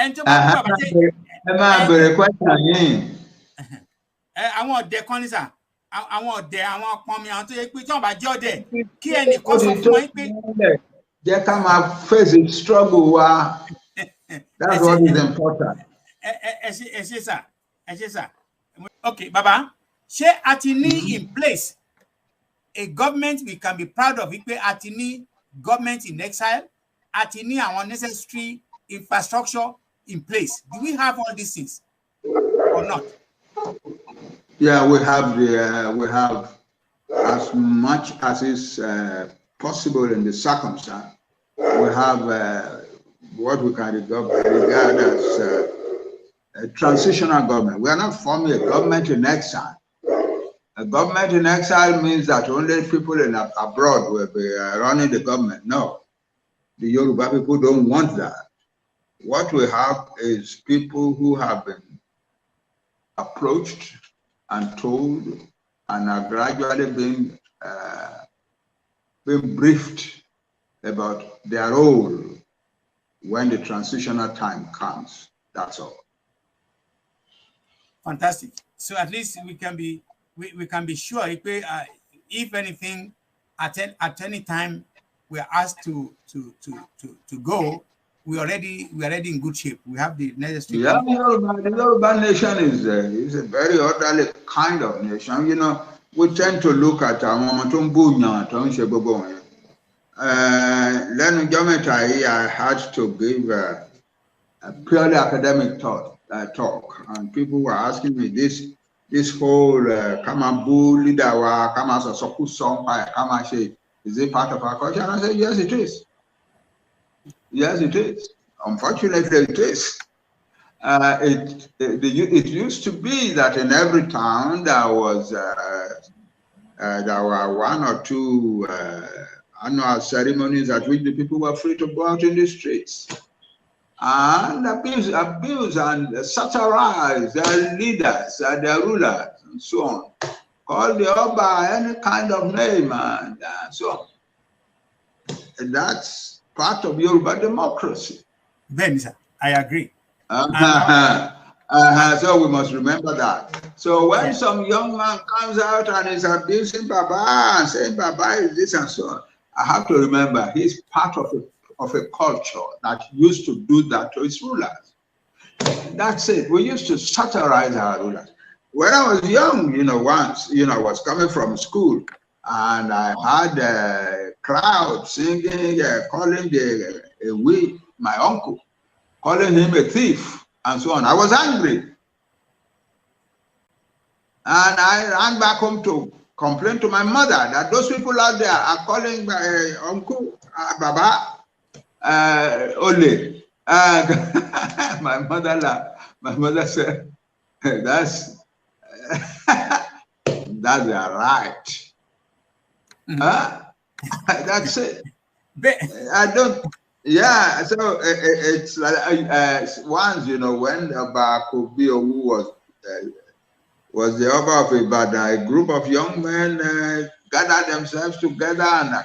Speaker 3: ẹni tó bá bú bàbá tẹ
Speaker 1: ẹ máa bẹ̀rẹ̀ question yín.
Speaker 3: àwọn ọ̀dẹ̀ kan ní sà àwọn ọ̀dẹ̀ àwọn ọpọn mi àwọn tó yẹ pé tí wọ́n bá jẹ́ ọ̀dẹ̀ kí ẹnì kan sọ fún wọn pé.
Speaker 1: jẹ́ ká máa face struggle wa that's what is important.
Speaker 3: ẹ ṣe sà okay baba ṣé a ti ní in place a government we can be proud of wípé a ti ní government in exile a ti ní àwọn necessary infrastructure in place do we have all these things or not?
Speaker 1: Yeah, we have as much as is possible in the circumstance. We have what we can regard as a transitional government. We are not forming a government in exile. A government in exile means that only people abroad will be running the government. No, the Yoruba people don't want that. What we have is people who have been approached and told and are gradually being briefed about their role when the transitional time comes. That's all.
Speaker 3: Fantastic. So at least we can be sure if anything at any time we are asked to go, we are already in good shape. We have the necessary.
Speaker 1: Yeah, the Yoruba nation is a very orderly kind of nation. You know, we tend to look at I had to give a purely academic talk, and people were asking me this whole Kamabu leader wa Kamasa Soku song by Kamashi, is it part of our culture? And I said, yes, it is. Yes, it is. Unfortunately, it is. It used to be that in every town there were one or two annual ceremonies at which the people were free to go out in the streets and abuse and satirize their leaders, their rulers, and so on. Call the Oba any kind of name and so on. And that's part of Yoruba democracy.
Speaker 3: Then, sir, I agree.
Speaker 1: So we must remember that. So when some young man comes out and is abusing Baba and saying Baba is this and so on, I have to remember he's part of a culture that used to do that to its rulers. That's it. We used to satirize our rulers. When I was young, once, I was coming from school and I had a crowd singing, calling my uncle, calling him a thief and so on. I was angry. And I ran back home to complain to my mother that those people out there are calling my uncle, Baba, Ole. My mother laughed. My mother said, that's their right. That's it. I don't. Yeah. So it's like once, when Bakubio, who was the Oba of Ibadan, a group of young men gathered themselves together and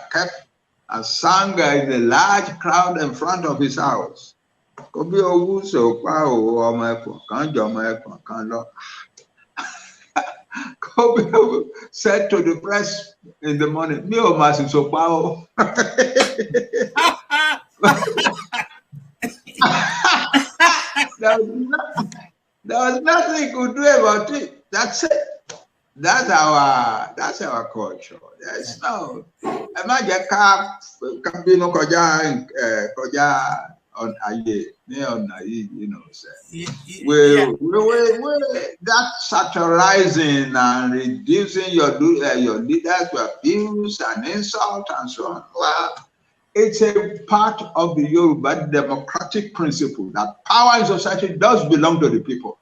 Speaker 1: sang in a large crowd in front of his house. Kobi said to the press in the morning, There was nothing you could do about it. That's it. That's our culture. There's no. Imagine kabino koja on aye, you know. That satirizing and reducing your leaders to abuse and insult and so on. Well, it's a part of the Yoruba democratic principle that power in society does belong to the people.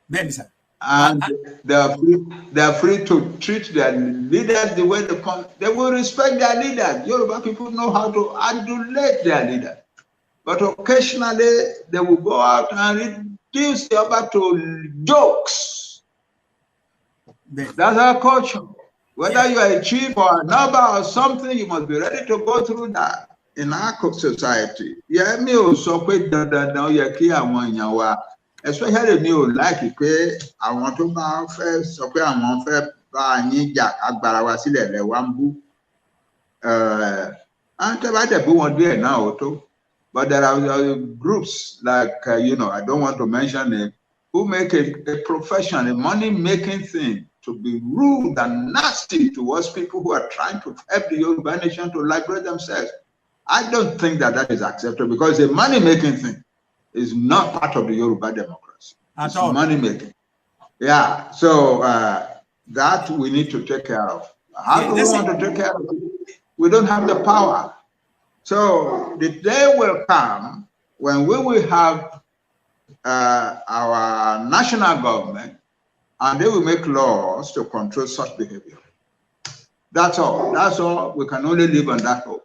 Speaker 3: Then, sir.
Speaker 1: And they're free to treat their leaders the way they come. They will respect their leaders. Yoruba people know how to adulate their leaders. But occasionally they will go out and reduce the other to jokes. That's our culture. Whether you are a chief or a number or something, you must be ready to go through that in our society. Yeah, me also quite especially me who like it, I want to buy first, so I want to buy Ninja Agbarawasile Lewambu. And about the one there now too. But there are groups like you know, I don't want to mention it, who make a profession, a money-making thing to be rude and nasty towards people who are trying to help the Yoruba nation to liberate themselves. I don't think that is acceptable because a money-making thing is not part of the Yoruba democracy. It's money-making. Yeah, so that we need to take care of. How do we want to take care of it? We don't have the power. So the day will come when we will have our national government and they will make laws to control such behavior. That's all. That's all. We can only live on that hope.